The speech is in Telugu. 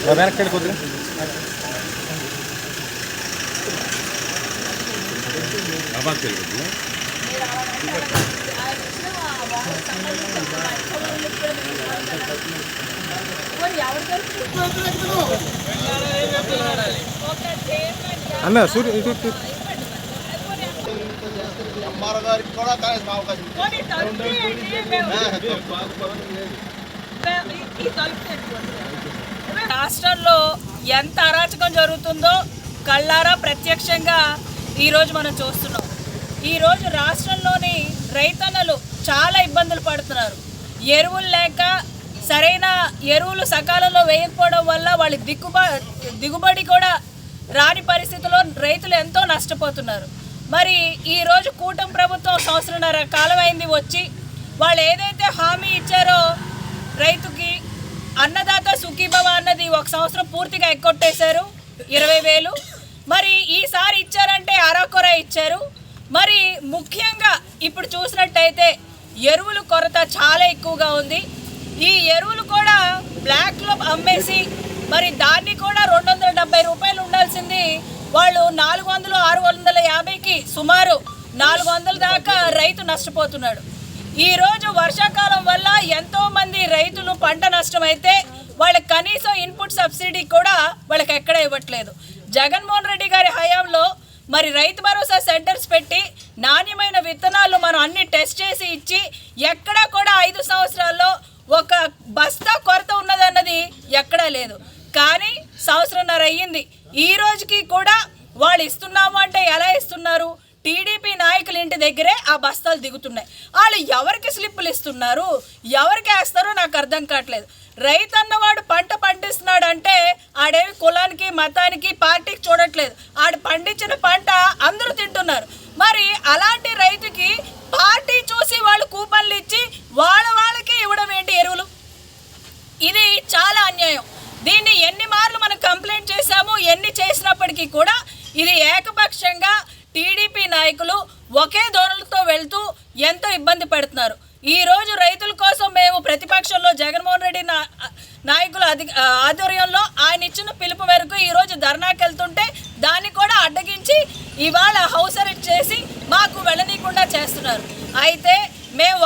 వెనక్కి కొద్దిగా అన్న సూర్య రాష్ట్రంలో ఎంత అరాచకం జరుగుతుందో కళ్ళారా ప్రత్యక్షంగా ఈరోజు మనం చూస్తున్నాం. ఈరోజు రాష్ట్రంలోని రైతన్నలు చాలా ఇబ్బందులు పడుతున్నారు. ఎరువులు లేక సరైన ఎరువులు సకాలంలో వేయకపోవడం వల్ల వాళ్ళ దిగుబడి కూడా రాని పరిస్థితుల్లో రైతులు ఎంతో నష్టపోతున్నారు. మరి ఈరోజు కూటమి ప్రభుత్వం సంవత్సరంన్నర కాలం అయింది వచ్చి, వాళ్ళు ఏదైతే హామీ ఇచ్చారో రైతుకి అన్నదాత సుఖీభవ అన్నది ఒక సంవత్సరం పూర్తిగా ఎక్కొట్టేశారు 20,000. మరి ఈసారి ఇచ్చారంటే అరాకొర ఇచ్చారు. మరి ముఖ్యంగా ఇప్పుడు చూసినట్టయితే ఎరువుల కొరత చాలా ఎక్కువగా ఉంది. ఈ ఎరువులు కూడా బ్లాక్లో అమ్మేసి మరి దాన్ని కూడా 270 రూపాయలు ఉండాల్సింది వాళ్ళు 400, 650కి సుమారు 400 దాకా రైతు నష్టపోతున్నాడు. ఈరోజు వర్షాకాలం వల్ల ఎంతోమంది రైతులు పంట నష్టమైతే వాళ్ళకి కనీసం ఇన్పుట్ సబ్సిడీ కూడా వాళ్ళకి ఎక్కడ ఇవ్వట్లేదు. జగన్మోహన్ రెడ్డి గారి హయాంలో మరి రైతు భరోసా సెంటర్స్ పెట్టి నాణ్యమైన విత్తనాలు మనం అన్ని టెస్ట్ చేసి ఇచ్చి ఎక్కడా కూడా 5 సంవత్సరాల్లో ఒక బస్తా కొరత ఉన్నదన్నది ఎక్కడా లేదు. కానీ సంవత్సరంన్నర అయ్యింది, ఈ రోజుకి కూడా వాళ్ళు ఇస్తున్నాము అంటే ఎలా ఇస్తున్నారు? టీడీపీ నాయకుల ఇంటి దగ్గరే ఆ బస్తాలు దిగుతున్నాయి. వాళ్ళు ఎవరికి స్లిప్పులు ఇస్తున్నారు, ఎవరికి వేస్తారో నాకు అర్థం కావట్లేదు. రైతు అన్నవాడు పంట పండిస్తున్నాడు అంటే ఆడేమి కులానికి మతానికి పార్టీకి చూడట్లేదు. ఆడు పండించిన పంట అందరూ తింటున్నారు. మరి అలాంటి రైతుకి పార్టీ చూసి వాళ్ళు కూపన్లు ఇచ్చి వాళ్ళకి ఇవ్వడం ఏంటి ఎరువులు? ఇది చాలా అన్యాయం. దీన్ని ఎన్ని మార్లు మనం కంప్లైంట్ చేశాము, ఎన్ని చేసినప్పటికీ కూడా ఇది ఏకపక్షంగా టీడీపీ నాయకులు ఒకే ధోరణితో వెళ్తూ ఎంతో ఇబ్బంది పెడుతున్నారు. ఈరోజు రైతుల కోసం మేము ప్రతిపక్షంలో జగన్మోహన్ రెడ్డి నాయకుల ఆధ్వర్యంలో ఆయన ఇచ్చిన పిలుపు మేరకు ఈరోజు ధర్నాకి వెళ్తుంటే దాన్ని కూడా అడ్డగించి ఇవాళ హౌస్ అరెస్ట్ చేసి మాకు వెళ్ళనీయకుండా చేస్తున్నారు. అయితే మేము